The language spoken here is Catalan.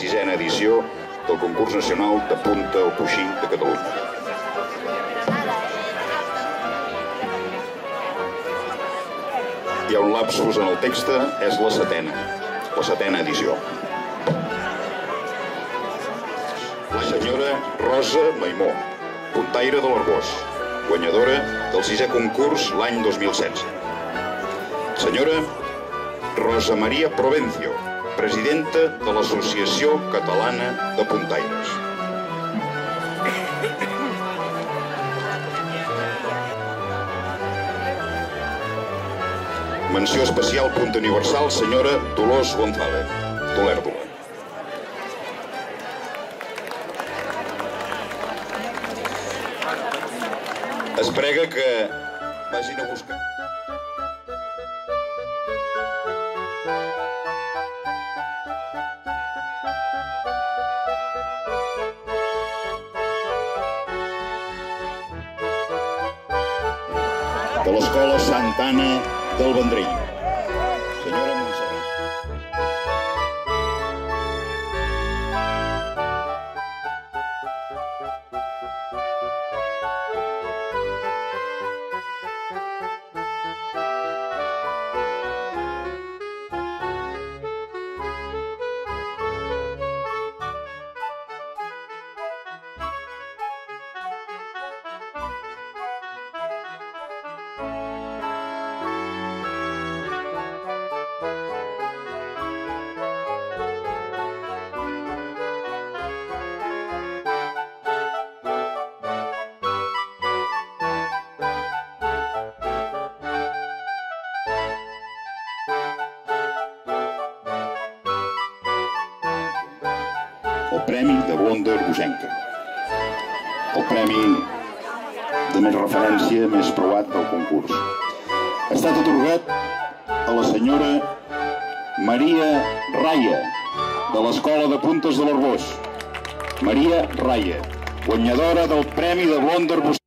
16a edició del concurs nacional de punta o coixí de Catalunya. Hi ha un lapsus en el text, és la setena edició. La senyora Rosa Maimó, puntaire de l'Arboç, guanyadora del 6è concurs l'any 2016. Senyora Rosa Maria Provencio, presidenta de l'Associació Catalana de Puntaires. Menció especial punta universal, senyora Dolors González, d'Olèrdola. Es prega que vagin a buscar. De l'Escola Santa Anna del Vendrell. Senyora Montserrat. El Premi de Blonda Arbocenca. El premi de més referència, més provat del concurs. Ha estat atorgat a la senyora Maria Raya, de l'Escola de Puntes de l'Arboç. Maria Raya, guanyadora del Premi de Blonda Arbocenca.